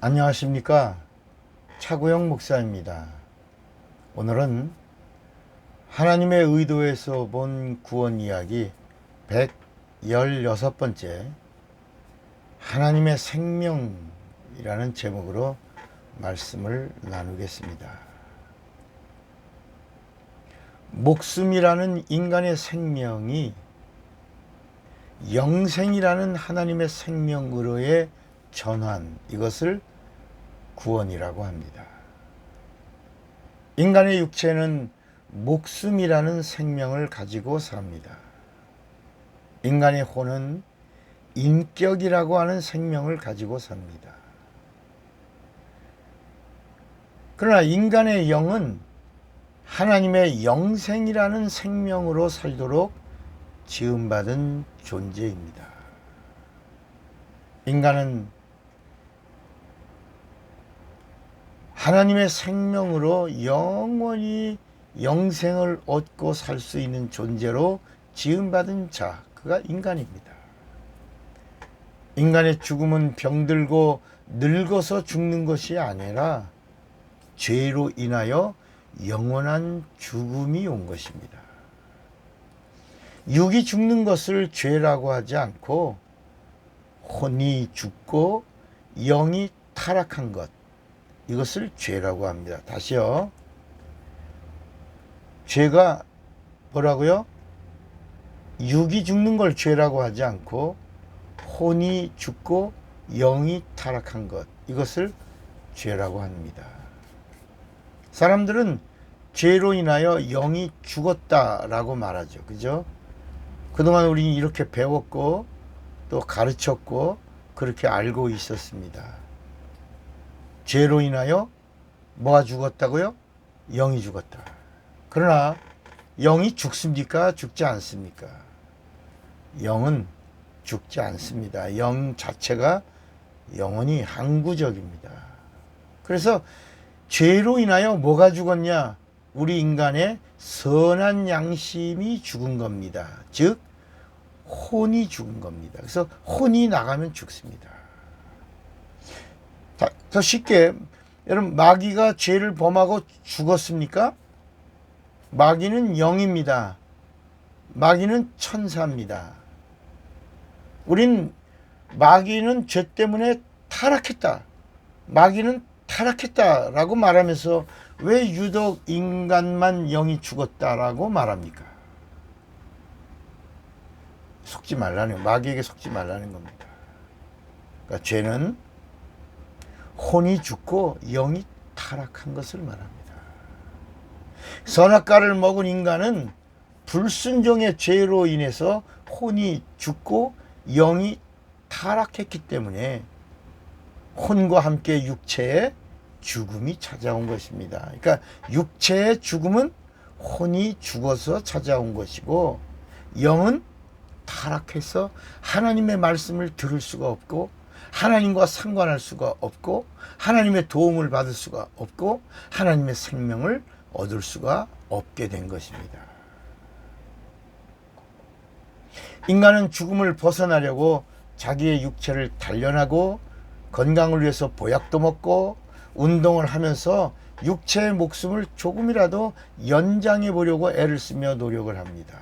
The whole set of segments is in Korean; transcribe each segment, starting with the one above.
안녕하십니까? 차구영 목사입니다. 오늘은 하나님의 의도에서 본 구원 이야기 116번째 하나님의 생명이라는 제목으로 말씀을 나누겠습니다. 목숨이라는 인간의 생명이 영생이라는 하나님의 생명으로의 전환, 이것을 구원이라고 합니다. 인간의 육체는 목숨이라는 생명을 가지고 삽니다. 인간의 혼은 인격이라고 하는 생명을 가지고 삽니다. 그러나 인간의 영은 하나님의 영생이라는 생명으로 살도록 지음받은 존재입니다. 인간은 하나님의 생명으로 영원히 영생을 얻고 살 수 있는 존재로 지음받은 자, 그가 인간입니다. 인간의 죽음은 병들고 늙어서 죽는 것이 아니라 죄로 인하여 영원한 죽음이 온 것입니다. 육이 죽는 것을 죄라고 하지 않고 혼이 죽고 영이 타락한 것, 이것을 죄라고 합니다. 다시요. 죄가 뭐라고요? 육이 죽는 걸 죄라고 하지 않고 혼이 죽고 영이 타락한 것, 이것을 죄라고 합니다. 사람들은 죄로 인하여 영이 죽었다라고 말하죠. 그죠? 그동안 우리는 이렇게 배웠고 또 가르쳤고 그렇게 알고 있었습니다. 죄로 인하여 뭐가 죽었다고요? 영이 죽었다. 그러나 영이 죽습니까? 죽지 않습니까? 영은 죽지 않습니다. 영 자체가 영원히 항구적입니다. 그래서 죄로 인하여 뭐가 죽었냐? 우리 인간의 선한 양심이 죽은 겁니다. 즉 혼이 죽은 겁니다. 그래서 혼이 나가면 죽습니다. 더 쉽게, 여러분, 마귀가 죄를 범하고 죽었습니까? 마귀는 영입니다. 마귀는 천사입니다. 우린 마귀는 죄 때문에 타락했다, 마귀는 타락했다라고 말하면서 왜 유독 인간만 영이 죽었다라고 말합니까? 속지 말라는, 마귀에게 속지 말라는 겁니다. 그러니까 죄는 혼이 죽고 영이 타락한 것을 말합니다. 선악과를 먹은 인간은 불순종의 죄로 인해서 혼이 죽고 영이 타락했기 때문에 혼과 함께 육체의 죽음이 찾아온 것입니다. 그러니까 육체의 죽음은 혼이 죽어서 찾아온 것이고, 영은 타락해서 하나님의 말씀을 들을 수가 없고 하나님과 상관할 수가 없고 하나님의 도움을 받을 수가 없고 하나님의 생명을 얻을 수가 없게 된 것입니다. 인간은 죽음을 벗어나려고 자기의 육체를 단련하고 건강을 위해서 보약도 먹고 운동을 하면서 육체의 목숨을 조금이라도 연장해 보려고 애를 쓰며 노력을 합니다.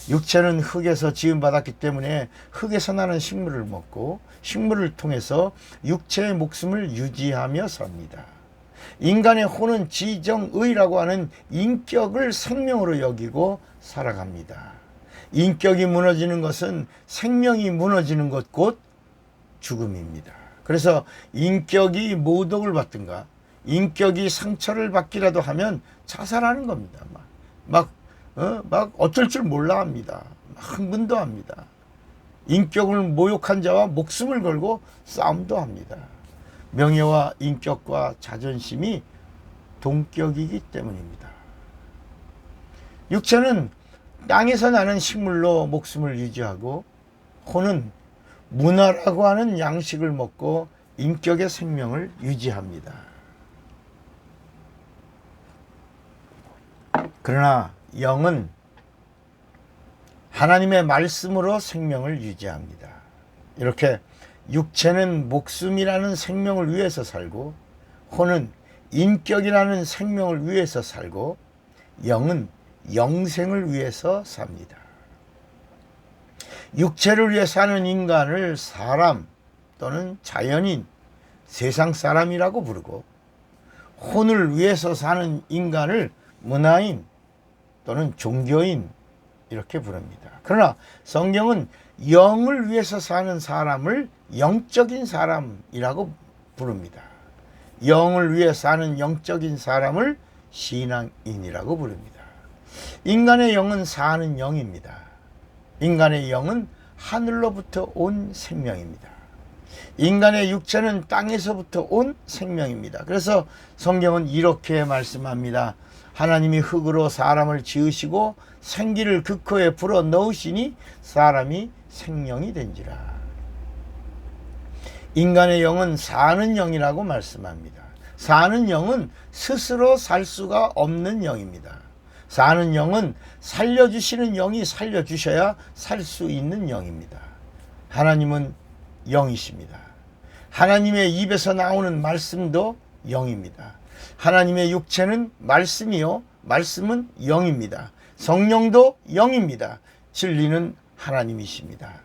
육체는 흙에서 지음받았기 때문에 흙에서 나는 식물을 먹고 식물을 통해서 육체의 목숨을 유지하며 삽니다. 인간의 혼은 지정의라고 하는 인격을 생명으로 여기고 살아갑니다. 인격이 무너지는 것은 생명이 무너지는 것 곧 죽음입니다. 그래서 인격이 모독을 받든가 인격이 상처를 받기라도 하면 자살하는 겁니다. 막 어쩔 줄 몰라 합니다. 흥분도 합니다. 인격을 모욕한 자와 목숨을 걸고 싸움도 합니다. 명예와 인격과 자존심이 동격이기 때문입니다. 육체는 땅에서 나는 식물로 목숨을 유지하고 혼은 문화라고 하는 양식을 먹고 인격의 생명을 유지합니다. 그러나 영은 하나님의 말씀으로 생명을 유지합니다. 이렇게 육체는 목숨이라는 생명을 위해서 살고, 혼은 인격이라는 생명을 위해서 살고, 영은 영생을 위해서 삽니다. 육체를 위해 사는 인간을 사람 또는 자연인, 세상 사람이라고 부르고, 혼을 위해서 사는 인간을 문화인 또는 종교인 이렇게 부릅니다. 그러나 성경은 영을 위해서 사는 사람을 영적인 사람이라고 부릅니다. 영을 위해 사는 영적인 사람을 신앙인이라고 부릅니다. 인간의 영은 사는 영입니다. 인간의 영은 하늘로부터 온 생명입니다. 인간의 육체는 땅에서부터 온 생명입니다. 그래서 성경은 이렇게 말씀합니다. 하나님이 흙으로 사람을 지으시고 생기를 그 코에 불어 넣으시니 사람이 생명이 된지라. 인간의 영은 사는 영이라고 말씀합니다. 사는 영은 스스로 살 수가 없는 영입니다. 사는 영은 살려주시는 영이 살려주셔야 살 수 있는 영입니다. 하나님은 영이십니다. 하나님의 입에서 나오는 말씀도 영입니다. 하나님의 육체는 말씀이요, 말씀은 영입니다. 성령도 영입니다. 진리는 하나님이십니다.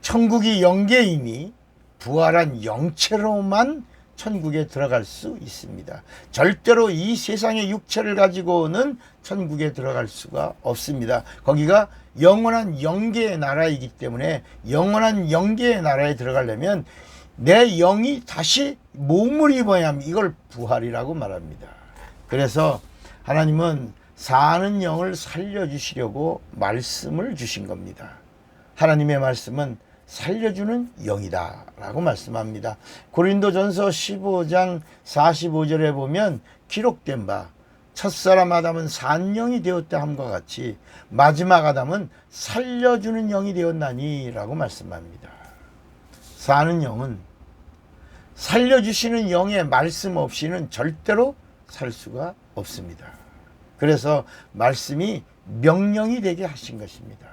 천국이 영계이니 부활한 영체로만 천국에 들어갈 수 있습니다. 절대로 이 세상의 육체를 가지고는 천국에 들어갈 수가 없습니다. 거기가 영원한 영계의 나라이기 때문에 영원한 영계의 나라에 들어가려면 내 영이 다시 몸을 입어야 합니다. 이걸 부활이라고 말합니다. 그래서 하나님은 사는 영을 살려주시려고 말씀을 주신 겁니다. 하나님의 말씀은 살려주는 영이다 라고 말씀합니다. 고린도전서 15장 45절에 보면 기록된 바 첫사람 아담은 산 영이 되었다 함과 같이 마지막 아담은 살려주는 영이 되었나니 라고 말씀합니다. 사는 영은 살려주시는 영의 말씀 없이는 절대로 살 수가 없습니다. 그래서 말씀이 명령이 되게 하신 것입니다.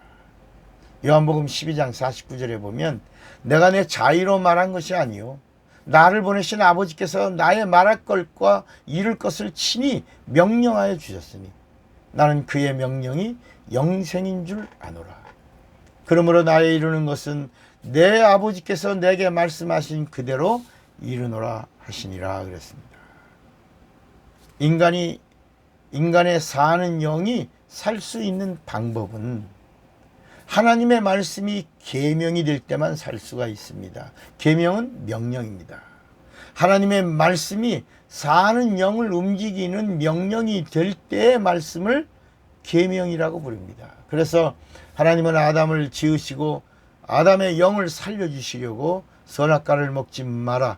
요한복음 12장 49절에 보면 내가 내 자의로 말한 것이 아니요 나를 보내신 아버지께서 나의 말할 것과 이룰 것을 친히 명령하여 주셨으니 나는 그의 명령이 영생인 줄 아노라. 그러므로 나의 이루는 것은 내 아버지께서 내게 말씀하신 그대로 이루노라 하시니라 그랬습니다. 인간의 사는 영이 살 수 있는 방법은 하나님의 말씀이 계명이 될 때만 살 수가 있습니다. 계명은 명령입니다. 하나님의 말씀이 사는 영을 움직이는 명령이 될 때의 말씀을 계명이라고 부릅니다. 그래서 하나님은 아담을 지으시고 아담의 영을 살려주시려고 선악과를 먹지 마라.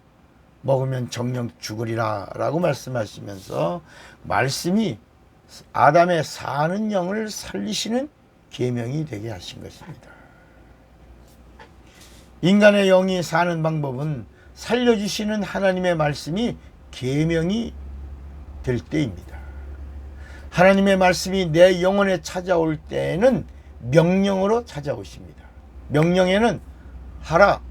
먹으면 정령 죽으리라 라고 말씀하시면서 말씀이 아담의 사는 영을 살리시는 계명이 되게 하신 것입니다. 인간의 영이 사는 방법은 살려주시는 하나님의 말씀이 계명이 될 때입니다. 하나님의 말씀이 내 영혼에 찾아올 때에는 명령으로 찾아오십니다. 명령에는 하라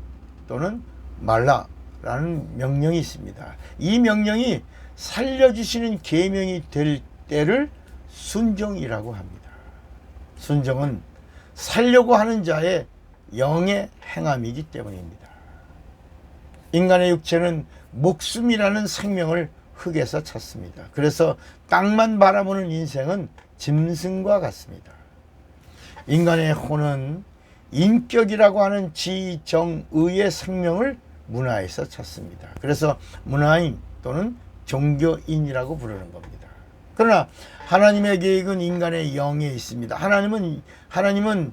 또는 말라 라는 명령이 있습니다. 이 명령이 살려주시는 계명이 될 때를 순종이라고 합니다. 순종은 살려고 하는 자의 영의 행함이기 때문입니다. 인간의 육체는 목숨이라는 생명을 흙에서 찾습니다. 그래서 땅만 바라보는 인생은 짐승과 같습니다. 인간의 혼은 인격이라고 하는 지정의의 생명을 문화에서 찾습니다. 그래서 문화인 또는 종교인이라고 부르는 겁니다. 그러나 하나님의 계획은 인간의 영에 있습니다. 하나님은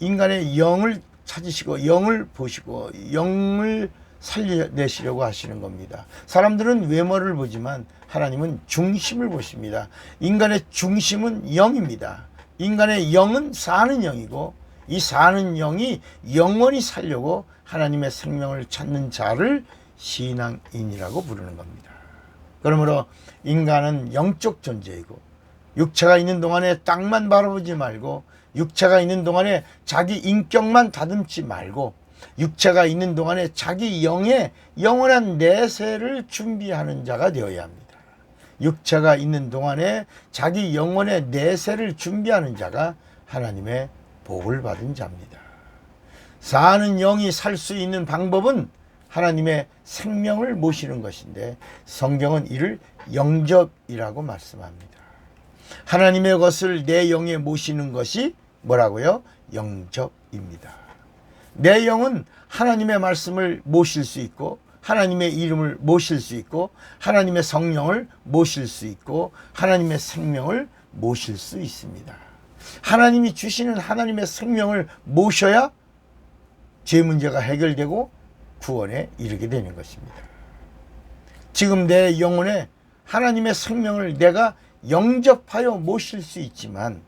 인간의 영을 찾으시고 영을 보시고 영을 살려내시려고 하시는 겁니다. 사람들은 외모를 보지만 하나님은 중심을 보십니다. 인간의 중심은 영입니다. 인간의 영은 사는 영이고 이 사는 영이 영원히 살려고 하나님의 생명을 찾는 자를 신앙인이라고 부르는 겁니다. 그러므로 인간은 영적 존재이고 육체가 있는 동안에 땅만 바라보지 말고 육체가 있는 동안에 자기 인격만 다듬지 말고 육체가 있는 동안에 자기 영의 영원한 내세를 준비하는 자가 되어야 합니다. 육체가 있는 동안에 자기 영혼의 내세를 준비하는 자가 하나님의 복을 받은 자입니다. 사는 영이 살 수 있는 방법은 하나님의 생명을 모시는 것인데 성경은 이를 영접이라고 말씀합니다. 하나님의 것을 내 영에 모시는 것이 뭐라고요? 영접입니다. 내 영은 하나님의 말씀을 모실 수 있고 하나님의 이름을 모실 수 있고 하나님의 성령을 모실 수 있고 하나님의 생명을 모실 수 있습니다. 하나님이 주시는 하나님의 생명을 모셔야 죄 문제가 해결되고 구원에 이르게 되는 것입니다. 지금 내 영혼에 하나님의 생명을 내가 영접하여 모실 수 있지만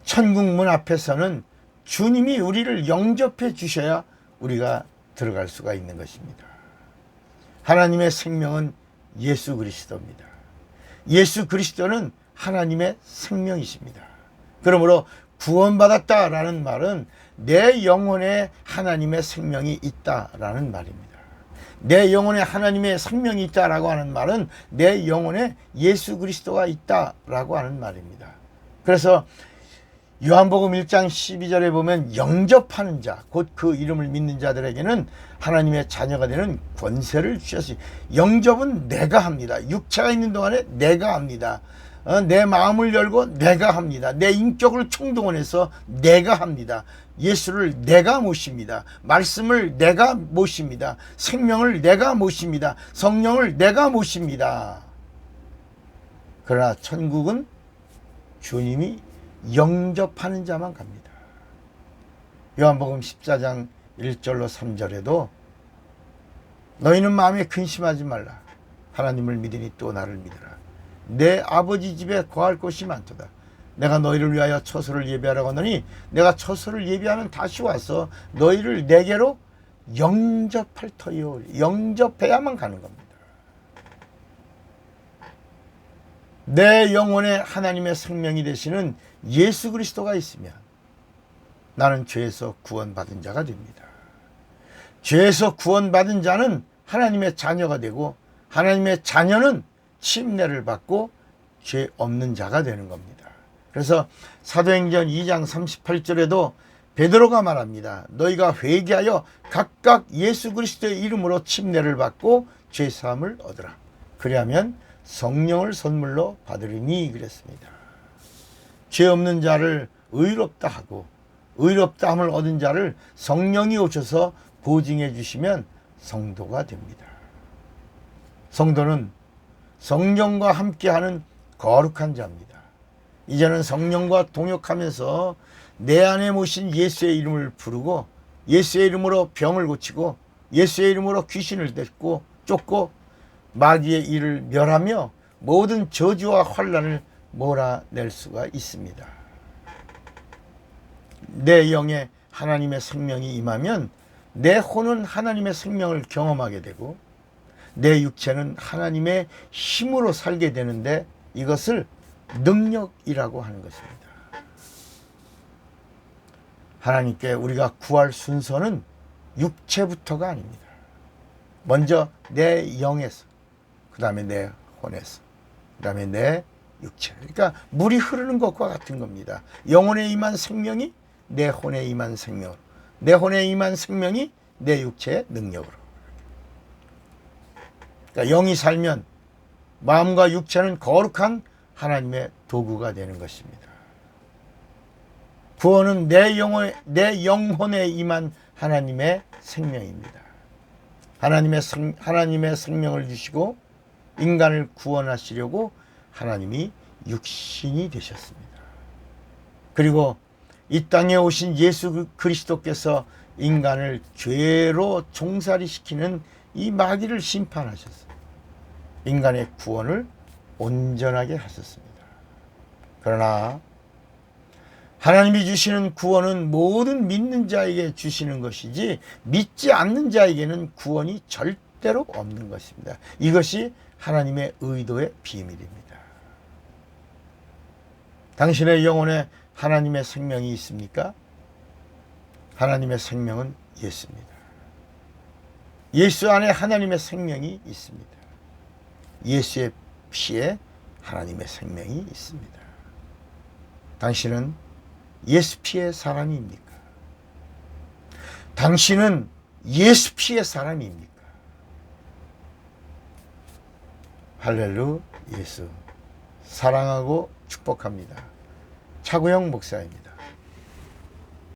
천국 문 앞에서는 주님이 우리를 영접해 주셔야 우리가 들어갈 수가 있는 것입니다. 하나님의 생명은 예수 그리스도입니다. 예수 그리스도는 하나님의 생명이십니다. 그러므로 구원받았다라는 말은 내 영혼에 하나님의 생명이 있다라는 말입니다. 내 영혼에 하나님의 생명이 있다라고 하는 말은 내 영혼에 예수 그리스도가 있다라고 하는 말입니다. 그래서 요한복음 1장 12절에 보면 영접하는 자, 곧 그 이름을 믿는 자들에게는 하나님의 자녀가 되는 권세를 주셨으니 영접은 내가 합니다. 육체가 있는 동안에 내가 합니다. 내 마음을 열고 내가 합니다. 내 인격을 총동원해서 내가 합니다. 예수를 내가 모십니다. 말씀을 내가 모십니다. 생명을 내가 모십니다. 성령을 내가 모십니다. 그러나 천국은 주님이 영접하는 자만 갑니다. 요한복음 14장 1절로 3절에도 너희는 마음에 근심하지 말라. 하나님을 믿으니 또 나를 믿으라. 내 아버지 집에 거할 곳이 많도다. 내가 너희를 위하여 처소를 예비하라고 하노니 내가 처소를 예비하면 다시 와서 너희를 내게로 영접할 터이요. 영접해야만 가는 겁니다. 내 영혼에 하나님의 생명이 되시는 예수 그리스도가 있으면 나는 죄에서 구원받은 자가 됩니다. 죄에서 구원받은 자는 하나님의 자녀가 되고 하나님의 자녀는 침례를 받고 죄 없는 자가 되는 겁니다. 그래서 사도행전 2장 38절에도 베드로가 말합니다. 너희가 회개하여 각각 예수 그리스도의 이름으로 침례를 받고 죄 사함을 얻으라. 그리하면 성령을 선물로 받으리니 그랬습니다. 죄 없는 자를 의롭다 하고 의롭다 함을 얻은 자를 성령이 오셔서 보증해 주시면 성도가 됩니다. 성도는 성령과 함께하는 거룩한 자입니다. 이제는 성령과 동역하면서 내 안에 모신 예수의 이름을 부르고 예수의 이름으로 병을 고치고 예수의 이름으로 귀신을 쫓고 마귀의 일을 멸하며 모든 저주와 환난을 몰아낼 수가 있습니다. 내 영에 하나님의 생명이 임하면 내 혼은 하나님의 생명을 경험하게 되고 내 육체는 하나님의 힘으로 살게 되는데 이것을 능력이라고 하는 것입니다. 하나님께 우리가 구할 순서는 육체부터가 아닙니다. 먼저 내 영에서, 그 다음에 내 혼에서, 그 다음에 내 육체. 그러니까 물이 흐르는 것과 같은 겁니다. 영혼에 임한 생명이 내 혼에 임한 생명으로, 내 혼에 임한 생명이 내 육체의 능력으로. 그러니까 영이 살면 마음과 육체는 거룩한 하나님의 도구가 되는 것입니다. 구원은 내 영혼에 임한 하나님의 생명입니다. 하나님의 생명을 주시고 인간을 구원하시려고 하나님이 육신이 되셨습니다. 그리고 이 땅에 오신 예수 그리스도께서 인간을 죄로 종살이시키는 이 마귀를 심판하셨어요. 인간의 구원을 온전하게 하셨습니다. 그러나 하나님이 주시는 구원은 모든 믿는 자에게 주시는 것이지 믿지 않는 자에게는 구원이 절대로 없는 것입니다. 이것이 하나님의 의도의 비밀입니다. 당신의 영혼에 하나님의 생명이 있습니까? 하나님의 생명은 예수입니다. 예수 안에 하나님의 생명이 있습니다. 예수의 피에 하나님의 생명이 있습니다. 당신은 예수 피의 사람입니까? 당신은 예수 피의 사람입니까? 할렐루 예수. 사랑하고 축복합니다. 차구영 목사입니다.